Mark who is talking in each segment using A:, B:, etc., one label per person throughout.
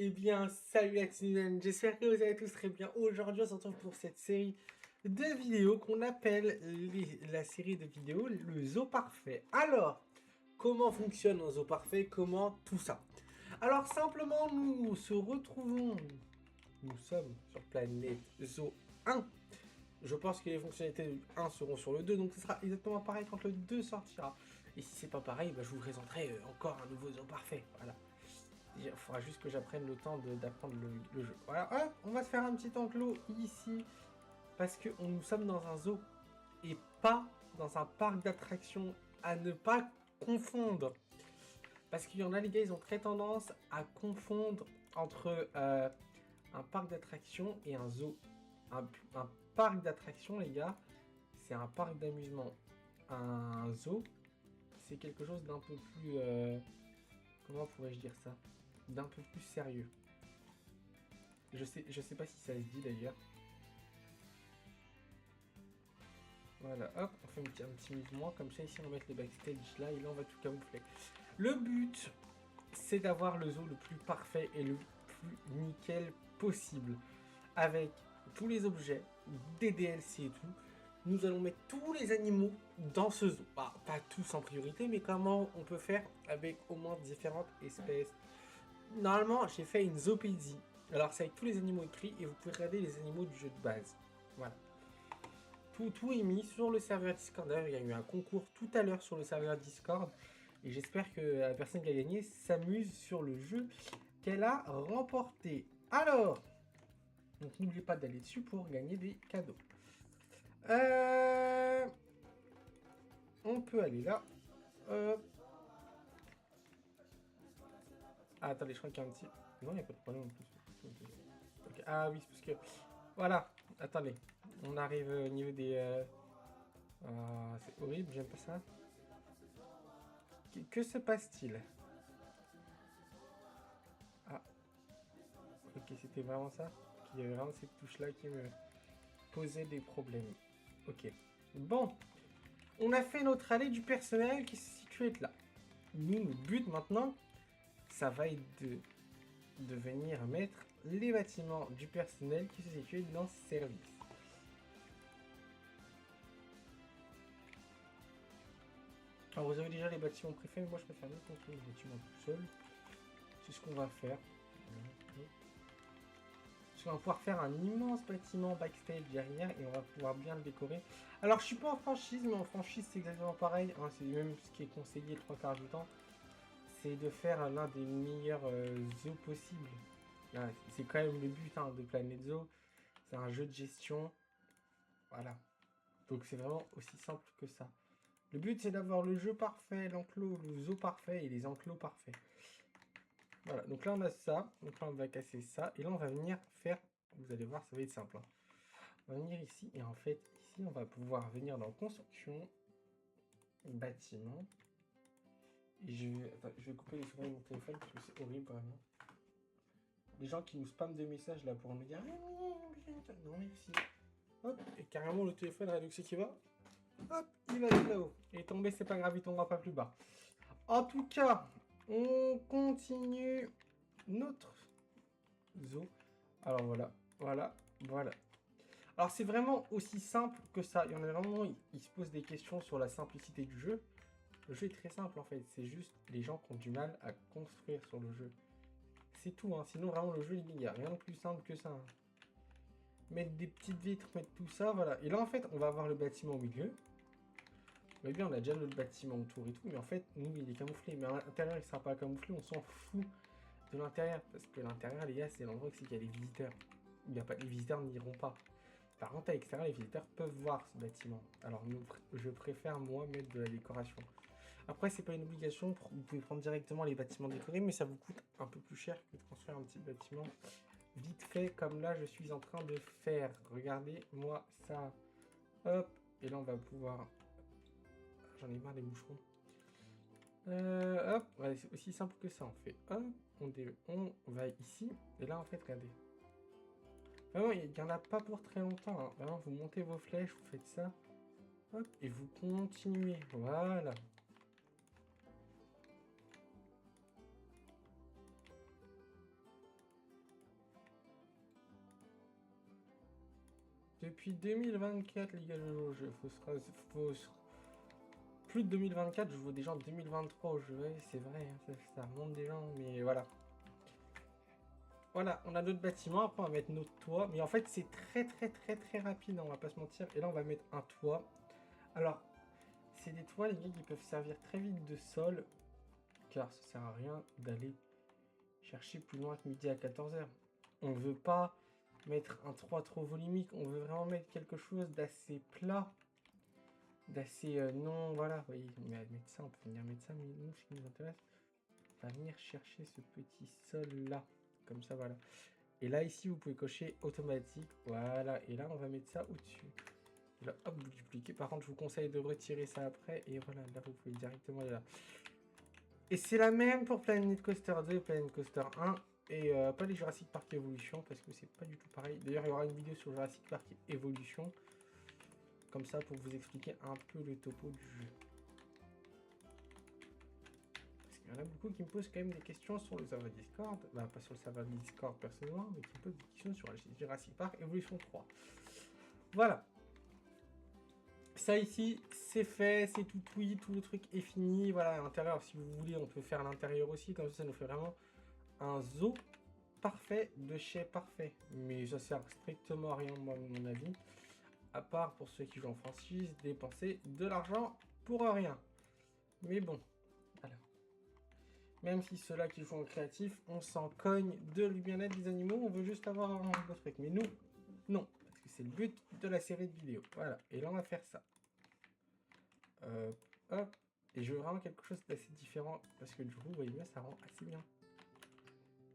A: Eh bien, salut la team, j'espère que vous allez tous très bien. Aujourd'hui, on se retrouve pour cette série de vidéos qu'on appelle la série de vidéos le zoo parfait. Alors, comment fonctionne un zoo parfait? Comment tout ça? Alors, simplement, nous se retrouvons, nous sommes sur planète zoo 1. Je pense que les fonctionnalités du 1 seront sur le 2, donc ce sera exactement pareil quand le 2 sortira. Et si c'est pas pareil, bah, je vous présenterai encore un nouveau zoo parfait. Voilà. Il faudra juste que j'apprenne le temps d'apprendre le jeu. Voilà, hop, on va se faire un petit enclos ici. Parce que nous sommes dans un zoo et pas dans un parc d'attractions. À ne pas confondre. Parce qu'il y en a, les gars, ils ont très tendance à confondre entre un parc d'attractions et un zoo. Un parc d'attractions, les gars, c'est un parc d'amusement. Un zoo, c'est quelque chose d'un peu plus... comment pourrais-je dire ça? D'un peu plus sérieux. Je sais pas si ça se dit d'ailleurs. Voilà, hop, on fait un petit mouvement, comme ça ici on va mettre les backstage là, et là on va tout camoufler. Le but, c'est d'avoir le zoo le plus parfait et le plus nickel possible. Avec tous les objets, des DLC et tout. Nous allons mettre tous les animaux dans ce zoo. Bah, pas tous en priorité, mais comment on peut faire avec au moins différentes espèces. Normalement, j'ai fait une zoopédie. Alors c'est avec tous les animaux écrits et vous pouvez regarder les animaux du jeu de base. Voilà. Tout est mis sur le serveur Discord. D'ailleurs, il y a eu un concours tout à l'heure sur le serveur Discord. Et j'espère que la personne qui a gagné s'amuse sur le jeu qu'elle a remporté. Alors, donc n'oubliez pas d'aller dessus pour gagner des cadeaux. On peut aller là. Ah, attendez, je crois qu'il y a un petit... Non, il n'y a pas de problème en plus. Okay. Ah oui, c'est parce que... Voilà, attendez. On arrive au niveau des... c'est horrible, j'aime pas ça. Que se passe-t-il? Ah, ok, c'était vraiment ça. Il y avait vraiment cette touche-là qui me posait des problèmes. Ok. Bon, on a fait notre allée du personnel qui se situait là. Nous, notre but maintenant, ça va être de venir mettre les bâtiments du personnel qui se situent dans ce service. Alors vous avez déjà les bâtiments préfets, mais moi je préfère bien construire les bâtiments tout seul. C'est ce qu'on va faire. Parce qu'on va pouvoir faire un immense bâtiment backstage derrière et on va pouvoir bien le décorer. Alors je suis pas en franchise, mais en franchise c'est exactement pareil. Hein, c'est même ce qui est conseillé le 3/4 du temps. C'est de faire l'un des meilleurs zoos possibles. C'est quand même le but hein, de Planet Zoo. C'est un jeu de gestion. Voilà. Donc c'est vraiment aussi simple que ça. Le but c'est d'avoir le jeu parfait, l'enclos, le zoo parfait et les enclos parfaits. Voilà, donc là on a ça. Donc là on va casser ça. Et là on va venir faire... Vous allez voir, ça va être simple. Hein. On va venir ici. Et en fait, ici on va pouvoir venir dans construction, bâtiment. Et je vais couper les souris de mon téléphone parce que c'est horrible vraiment. Les gens qui nous spamment des messages là pour me dire non merci. Hop, et carrément le téléphone Redux qui va. Hop, il va aller là-haut. Et tomber, c'est pas grave, il tombera pas plus bas. En tout cas, on continue notre zoo. Alors voilà, voilà, voilà. Alors c'est vraiment aussi simple que ça. Il y en a vraiment, ils se posent des questions sur la simplicité du jeu. Le jeu est très simple en fait. C'est juste les gens qui ont du mal à construire sur le jeu. C'est tout, hein. Sinon vraiment le jeu, il n'y a rien de plus simple que ça. Hein. Mettre des petites vitres, mettre tout ça, voilà. Et là en fait, on va avoir le bâtiment au milieu. Mais bien, on a déjà notre bâtiment autour et tout, mais en fait, nous, il est camouflé. Mais à l'intérieur, il ne sera pas camouflé, on s'en fout de l'intérieur. Parce que l'intérieur, les gars, c'est l'endroit où il y a les visiteurs. Il y a pas, les visiteurs n'iront pas. Par contre, à l'extérieur, les visiteurs peuvent voir ce bâtiment. Alors, je préfère, moi, mettre de la décoration. Après, c'est pas une obligation, vous pouvez prendre directement les bâtiments décorés, mais ça vous coûte un peu plus cher que de construire un petit bâtiment vite fait, comme là, je suis en train de faire. Regardez-moi ça. Hop, et là, on va pouvoir... J'en ai marre des moucherons. Hop, ouais, c'est aussi simple que ça, on fait hop, on va ici, et là en fait, regardez. Vraiment, il n'y en a pas pour très longtemps, hein. Vraiment, vous montez vos flèches, vous faites ça, hop, et vous continuez, voilà. Depuis 2024, les gars, je joue au jeu. Plus de 2024, je joue déjà en 2023 au jeu. Ouais, c'est vrai, hein, ça remonte déjà, mais voilà. Voilà, on a notre bâtiment, après on va mettre notre toit. Mais en fait, c'est très rapide, hein, on va pas se mentir. Et là, on va mettre un toit. Alors, c'est des toits, les gars, qui peuvent servir très vite de sol. Car ça sert à rien d'aller chercher plus loin que midi à 14h. On veut pas mettre un toit trop volumique. On veut vraiment mettre quelque chose d'assez plat. D'assez non, voilà. Oui, on va mettre ça, on peut venir mettre ça. Mais nous, ce qui nous intéresse, on va venir chercher ce petit sol là. Comme ça, voilà. Et là, ici, vous pouvez cocher automatique. Voilà. Et là, on va mettre ça au-dessus. Là, hop, vous dupliquez. Par contre, je vous conseille de retirer ça après. Et voilà, là, vous pouvez directement aller là. Et c'est la même pour Planet Coaster 2 et Planet Coaster 1. Et pas les Jurassic Park Evolution, parce que c'est pas du tout pareil. D'ailleurs, il y aura une vidéo sur Jurassic Park Evolution. Comme ça, pour vous expliquer un peu le topo du jeu. Il y en a beaucoup qui me posent quand même des questions sur le serveur Discord. Bah, pas sur le serveur Discord personnellement, mais qui me posent des questions sur Jurassic Park Evolution 3. Voilà. Ça ici, c'est fait, c'est tout oui, tout le truc est fini. Voilà, à l'intérieur, si vous voulez, on peut faire l'intérieur aussi. Comme ça nous fait vraiment un zoo parfait de chez parfait. Mais ça sert strictement à rien, moi, à mon avis. À part pour ceux qui jouent en franchise, dépenser de l'argent pour rien. Mais bon, voilà. Même si ceux-là qui jouent en créatif, on s'en cogne de le bien-être des animaux, on veut juste avoir un beau truc. Mais nous, non, parce que c'est le but de la série de vidéos. Voilà, et là on va faire ça. Hop, et je veux vraiment quelque chose d'assez différent, parce que du coup, vous voyez bien, ça rend assez bien.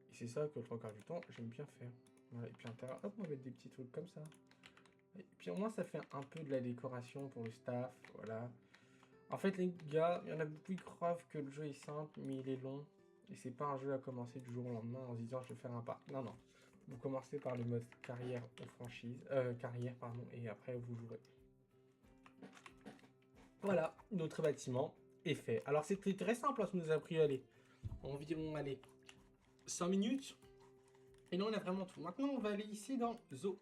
A: Et c'est ça que le trois quarts du temps, j'aime bien faire. Voilà, et puis à l'intérieur, hop, on va mettre des petits trucs comme ça. Et puis au moins, ça fait un peu de la décoration pour le staff, voilà. En fait, les gars, il y en a beaucoup qui croient que le jeu est simple, mais il est long. Et c'est pas un jeu à commencer du jour au lendemain en se disant je vais faire un pas. Non, non. Vous commencez par le mode carrière ou franchise. Carrière, pardon, et après vous jouerez. Voilà, notre bâtiment est fait. Alors c'était très simple, hein, ça nous a pris environ 5 minutes. Et là on a vraiment tout. Maintenant on va aller ici dans Zoo.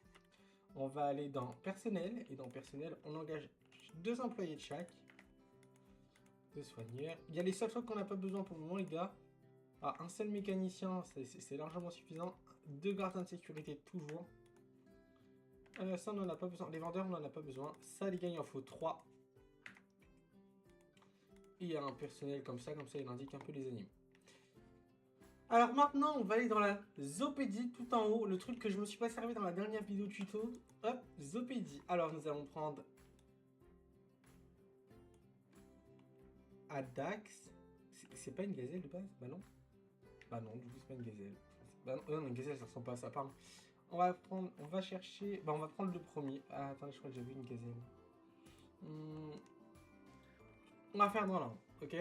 A: On va aller dans personnel. Et dans personnel, on engage 2 employés de chaque. 2 soigneurs. Il y a les seuls trucs qu'on n'a pas besoin pour le moment, les gars. Ah, un seul mécanicien, c'est largement suffisant. 2 gardiens de sécurité, toujours. Ça, on n'en a pas besoin. Les vendeurs, on n'en a pas besoin. Ça, les gars, il en faut 3. Et il y a un personnel comme ça, il indique un peu les animaux. Alors maintenant, on va aller dans la zoopédie, tout en haut. Le truc que je me suis pas servi dans la dernière vidéo tuto. Hop, zoopédie. Alors, nous allons prendre Adax. C'est pas une gazelle de base? Bah non. Bah non, du coup, c'est pas une gazelle. Bah non, une gazelle, ça ressemble pas à ça, pardon. On va chercher... Bah, on va prendre le premier. Ah, attends, je crois que j'ai vu une gazelle. On va faire dans l'ordre, ok?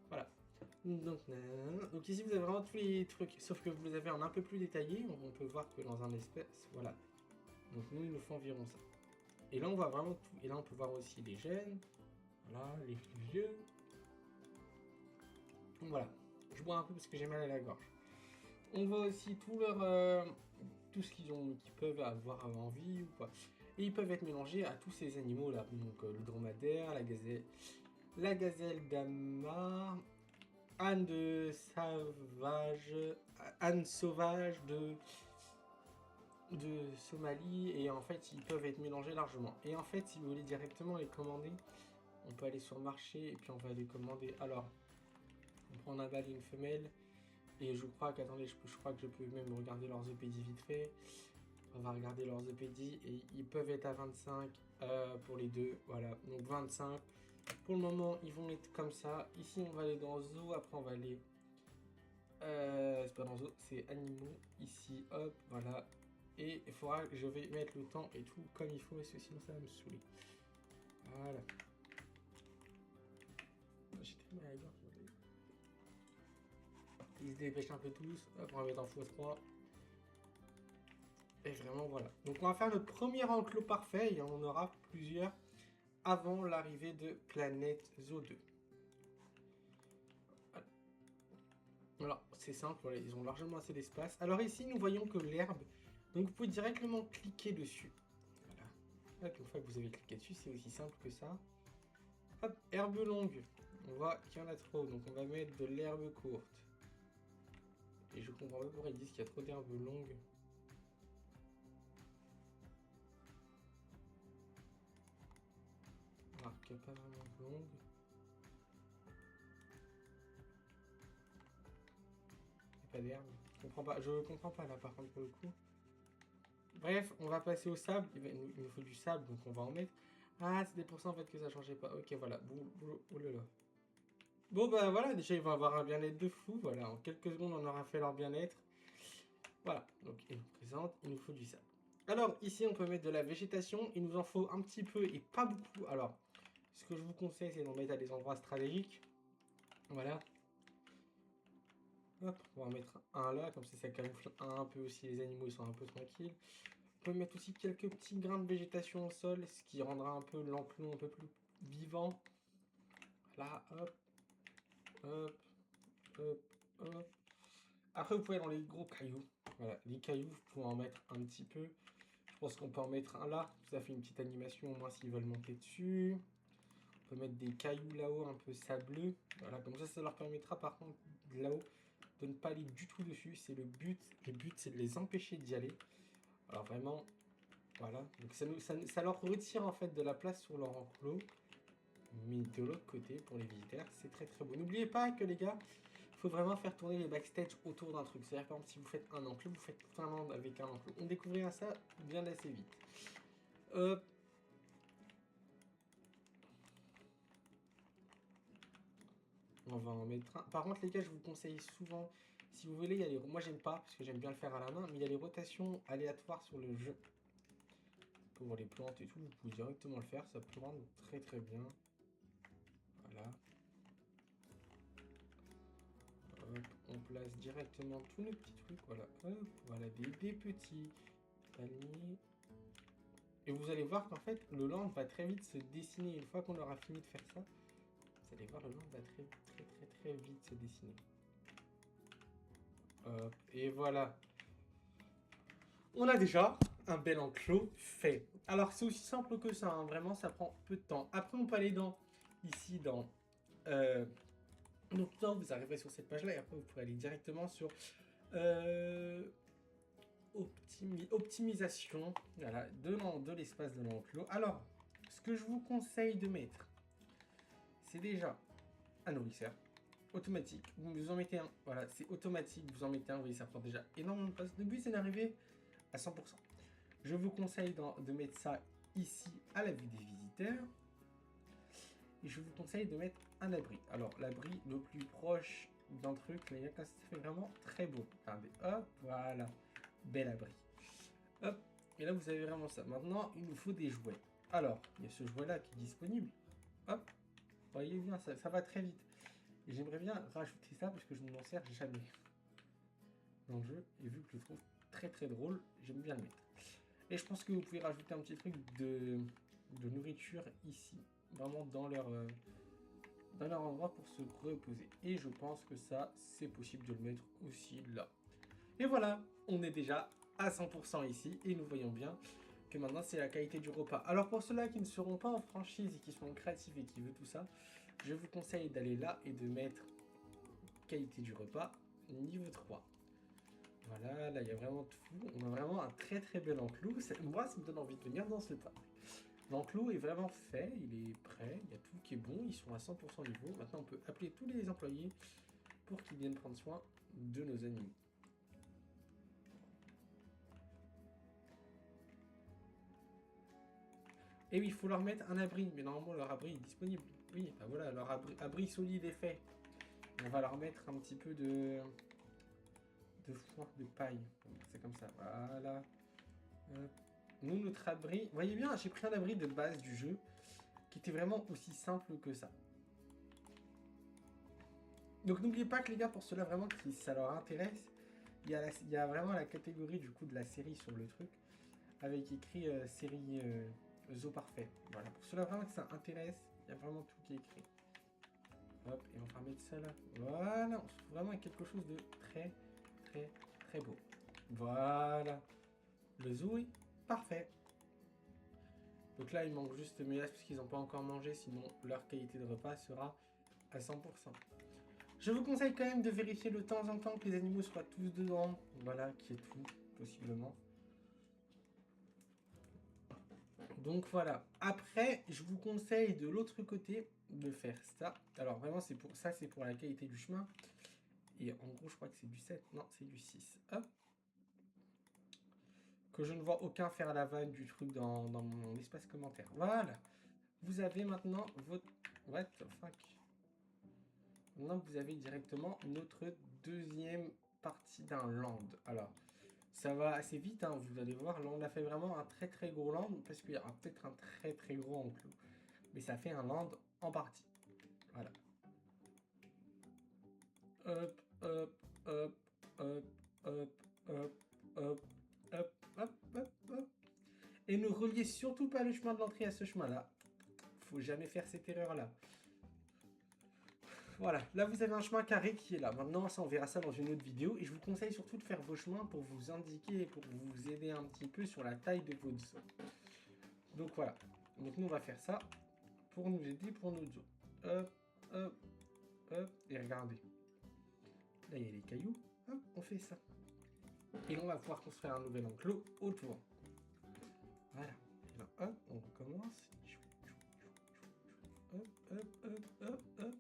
A: Voilà. Donc ici, vous avez vraiment tous les trucs. Sauf que vous les avez en un peu plus détaillé. On peut voir que dans un espèce... Voilà. Donc nous, il nous faut environ ça. Et là, on voit vraiment tout. Et là, on peut voir aussi les jeunes. Voilà, les plus vieux. Donc voilà. Je bois un peu parce que j'ai mal à la gorge. On voit aussi tout leur... tout ce qu'ils peuvent avoir envie ou pas. Et ils peuvent être mélangés à tous ces animaux là. Donc le dromadaire, la gazelle d'Amar, âne sauvage de Somalie. Et en fait, ils peuvent être mélangés largement. Et en fait, si vous voulez directement les commander, on peut aller sur le marché et puis on va les commander. Alors, on prend un mâle et une femelle. Et je crois qu'attendez, je crois que je peux même regarder leurs EPD vite fait. On va regarder leurs EPD et ils peuvent être à 25 pour les deux. Voilà, donc 25. Pour le moment, ils vont être comme ça. Ici, on va aller dans Zoo. Après, on va aller... c'est pas dans Zoo, c'est Animaux. Ici, hop, voilà. Et il faudra que je vais mettre le temps et tout comme il faut, parce que sinon, ça va me saouler. Voilà. J'ai très mal à la gorge. Ils se dépêchent un peu tous. Hop, on va mettre en x3. Et vraiment, voilà. Donc, on va faire notre premier enclos parfait. Et on en aura plusieurs avant l'arrivée de Planète Zoo 2. Alors, c'est simple, voilà, ils ont largement assez d'espace. Alors ici, nous voyons que l'herbe, donc vous pouvez directement cliquer dessus. Voilà. Hop, une fois que vous avez cliqué dessus, c'est aussi simple que ça. Hop, herbe longue. On voit qu'il y en a trop, donc on va mettre de l'herbe courte. Et je comprends pas pourquoi ils disent qu'il y a trop d'herbes longues. Alors qu'il n'y a pas vraiment de longue. Il n'y a pas d'herbe. Je comprends pas là par contre pour le coup. Bref, on va passer au sable. Il nous faut du sable, donc on va en mettre. Ah, c'était pour ça en fait que ça changeait pas. Ok, voilà. Oh là là. Bon, bah voilà, déjà ils vont avoir un bien-être de fou. Voilà, en quelques secondes, on aura fait leur bien-être. Voilà, donc ils nous présentent, il nous faut du sable. Alors, ici, on peut mettre de la végétation. Il nous en faut un petit peu et pas beaucoup. Alors, ce que je vous conseille, c'est d'en mettre à des endroits stratégiques. Voilà. Hop, on va en mettre un là, comme ça camoufle un peu aussi les animaux, ils sont un peu tranquilles. On peut mettre aussi quelques petits grains de végétation au sol, ce qui rendra un peu l'enclos un peu plus vivant. Là, hop, hop, hop, hop. Après, vous pouvez aller dans les gros cailloux. Voilà, les cailloux, vous pouvez en mettre un petit peu. Je pense qu'on peut en mettre un là. Ça fait une petite animation, au moins s'ils veulent monter dessus. On peut mettre des cailloux là-haut, un peu sableux. Voilà, comme ça leur permettra par contre là-haut de ne pas aller du tout dessus. C'est le but. Le but, c'est de les empêcher d'y aller. Alors vraiment, voilà. Donc ça leur retire en fait de la place sur leur enclos. Mais de l'autre côté, pour les visiteurs, c'est très très beau. N'oubliez pas que les gars, il faut vraiment faire tourner les backstage autour d'un truc. C'est-à-dire par exemple, si vous faites un enclos, vous faites vraiment avec un enclos. On découvrira ça bien assez vite. On va en mettre un. Par contre, les gars, je vous conseille souvent, si vous voulez, moi j'aime pas, parce que j'aime bien le faire à la main, mais il y a les rotations aléatoires sur le jeu. Pour les plantes et tout, vous pouvez directement le faire, ça peut rendre très très bien. Voilà. Hop, on place directement tous nos petits trucs, voilà. Hop, voilà, des petits palmiers. Et vous allez voir qu'en fait, le land va très vite se dessiner. Une fois qu'on aura fini de faire ça, vous allez voir, le land va très très très très vite se dessiner. Hop, et voilà. On a déjà un bel enclos fait. Alors c'est aussi simple que ça, hein. Vraiment ça prend peu de temps. Après on peut aller ici dans... donc là vous arriverez sur cette page là et après vous pourrez aller directement sur optimisation, voilà, de l'espace de l'enclos. Alors ce que je vous conseille de mettre, c'est déjà un nourrisseur automatique. Vous en mettez un, voilà, c'est automatique, vous en mettez un, vous voyez ça prend déjà énormément de place. Le but c'est d'arriver à 100%. Je vous conseille de mettre ça ici à la vue des visiteurs. Et je vous conseille de mettre un abri. Alors, l'abri le plus proche d'un truc, les gars, ça fait vraiment très beau. Regardez, hop, voilà. Bel abri. Hop, et là, vous avez vraiment ça. Maintenant, il nous faut des jouets. Alors, il y a ce jouet-là qui est disponible. Hop, voyez bien, ça va très vite. Et j'aimerais bien rajouter ça parce que je ne m'en sers jamais dans le jeu. Et vu que je le trouve très très drôle, j'aime bien le mettre. Et je pense que vous pouvez rajouter un petit truc de nourriture ici, vraiment dans leur endroit pour se reposer. Et je pense que ça, c'est possible de le mettre aussi là. Et voilà, on est déjà à 100% ici et nous voyons bien que maintenant c'est la qualité du repas. Alors pour ceux-là qui ne seront pas en franchise et qui sont créatifs et qui veulent tout ça, je vous conseille d'aller là et de mettre qualité du repas niveau 3. Voilà, là il y a vraiment tout. On a vraiment un très très bel enclos. Moi, ça me donne envie de venir dans ce parc. L'enclos est vraiment fait, il est prêt, il y a tout qui est bon, ils sont à 100% niveau. Maintenant, on peut appeler tous les employés pour qu'ils viennent prendre soin de nos animaux. Et oui, il faut leur mettre un abri, mais normalement leur abri est disponible. Oui, ben voilà, leur abri solide est fait. On va leur mettre un petit peu de foin, de paille. C'est comme ça, voilà. Nous, notre abri... Vous voyez bien, j'ai pris un abri de base du jeu qui était vraiment aussi simple que ça. Donc n'oubliez pas que les gars, pour ceux-là vraiment qui ça leur intéresse, il y a vraiment la catégorie du coup de la série sur le truc, avec écrit série Zoo Parfait. Voilà, pour ceux-là vraiment que ça intéresse, il y a vraiment tout qui est écrit. Hop, et on va remettre ça là. Voilà, on se trouve vraiment avec quelque chose de très, très, très beau. Voilà. Le zoo est parfait. Donc là, il manque juste Mélas parce qu'ils n'ont pas encore mangé, sinon leur qualité de repas sera à 100%. Je vous conseille quand même de vérifier de temps en temps que les animaux soient tous dedans. Voilà, qui est tout, possiblement. Donc voilà. Après, je vous conseille de l'autre côté de faire ça. Alors vraiment, c'est pour ça, c'est pour la qualité du chemin. Et en gros, je crois que c'est du 7. Non, c'est du 6. Hop. Que je ne vois aucun faire la vanne du truc dans mon espace commentaire. Voilà. Vous avez maintenant votre... What the fuck? Maintenant, vous avez directement notre deuxième partie d'un land. Alors, ça va assez vite, hein, vous allez voir. Là, on a fait vraiment un très très gros land, parce qu'il y aura peut-être un très très gros enclos. Mais ça fait un land en partie. Voilà. Hop, hop, hop, hop, hop, hop, hop, hop, hop, hop, hop. Et ne reliez surtout pas le chemin de l'entrée à ce chemin-là. Faut jamais faire cette erreur-là. Voilà, là vous avez un chemin carré qui est là. Maintenant, ça, on verra ça dans une autre vidéo. Et je vous conseille surtout de faire vos chemins pour vous indiquer et pour vous aider un petit peu sur la taille de votre zone. Donc voilà. Donc nous, on va faire ça pour nous aider pour notre zone. Hop, hop, hop. Et regardez. Là, il y a les cailloux. Hop, on fait ça. Et on va pouvoir construire un nouvel enclos autour. Voilà. Alors, hop, on recommence. Hop, hop, hop, hop, hop.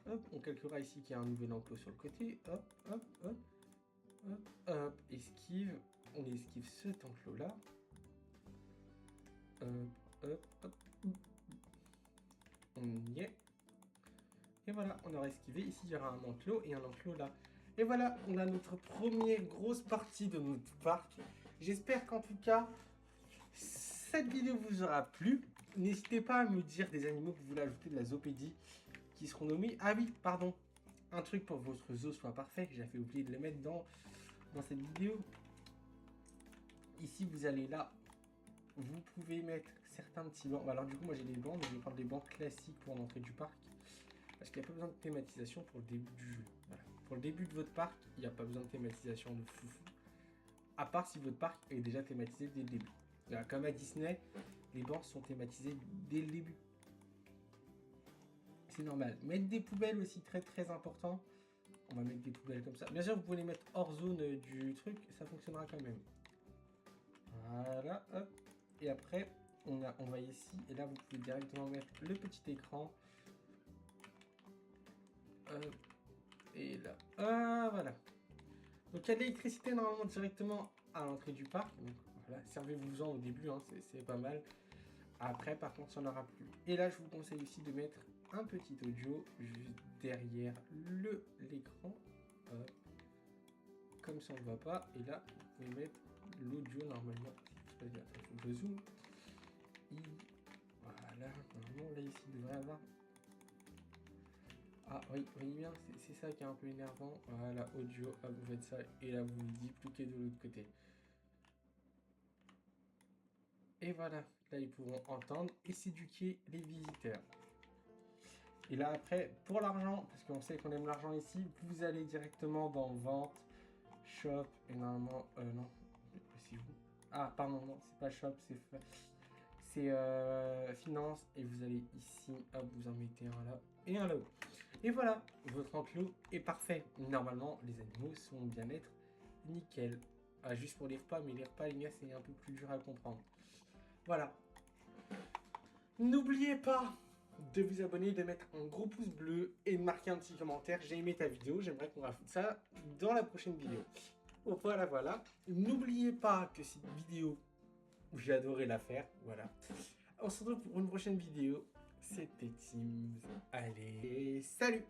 A: Hop, on calculera ici qu'il y a un nouvel enclos sur le côté. Hop, hop, hop, hop, hop. Esquive. On esquive cet enclos-là. Hop, hop, hop. On y est. Et voilà, on aura esquivé. Ici, il y aura un enclos et un enclos là. Et voilà, on a notre première grosse partie de notre parc. J'espère qu'en tout cas, cette vidéo vous aura plu. N'hésitez pas à me dire des animaux que vous voulez ajouter de la zoopédie qui seront nommés. Ah oui, pardon. Un truc pour que votre zoo soit parfait. J'avais oublié de le mettre dans cette vidéo. Ici, vous allez là. Vous pouvez mettre certains petits bancs. Alors du coup, moi j'ai des bancs, mais je vais prendre des bancs classiques pour l'entrée du parc. Parce qu'il n'y a pas besoin de thématisation pour le début du jeu. Voilà. Pour le début de votre parc, il n'y a pas besoin de thématisation de foufou. À part si votre parc est déjà thématisé dès le début. Alors, comme à Disney, les bancs sont thématisés dès le début. C'est normal. Mettre des poubelles aussi, très très important. On va mettre des poubelles comme ça. Bien sûr, vous pouvez les mettre hors zone du truc, ça fonctionnera quand même. Voilà, hop. Et après, on va ici, et là vous pouvez directement mettre le petit écran. Et là, voilà. Donc il y a de l'électricité normalement directement à l'entrée du parc. Donc voilà, servez-vous-en au début, hein, c'est pas mal. Après, par contre, il n'y en aura plus. Et là, je vous conseille aussi de mettre un petit audio juste derrière l'écran. Comme ça, on ne voit pas. Et là, vous pouvez mettre l'audio normalement. Il faut que je zoome. Voilà, normalement, là, ici, il devrait avoir... Ah oui, vous voyez bien, c'est ça qui est un peu énervant. Voilà, audio, ah, vous faites ça. Et là, vous dupliquez de l'autre côté. Et voilà, là, ils pourront entendre et s'éduquer les visiteurs. Et là, après, pour l'argent, parce qu'on sait qu'on aime l'argent ici, vous allez directement dans Vente, Shop, et normalement... non, c'est vous. Ah, pardon, non, c'est pas Shop, c'est Finance, et vous allez ici, hop, vous en mettez un là, et un là-haut. Et voilà, votre enclos est parfait. Normalement, les animaux sont bien-être nickel. Ah, juste pour les repas, mais les repas, les gars, c'est un peu plus dur à comprendre. Voilà. N'oubliez pas de vous abonner, de mettre un gros pouce bleu et de marquer un petit commentaire. J'ai aimé ta vidéo, j'aimerais qu'on rajoute ça dans la prochaine vidéo. Voilà, voilà. N'oubliez pas que cette vidéo, j'ai adoré la faire, voilà. On se retrouve pour une prochaine vidéo. C'était Teams. Allez, salut!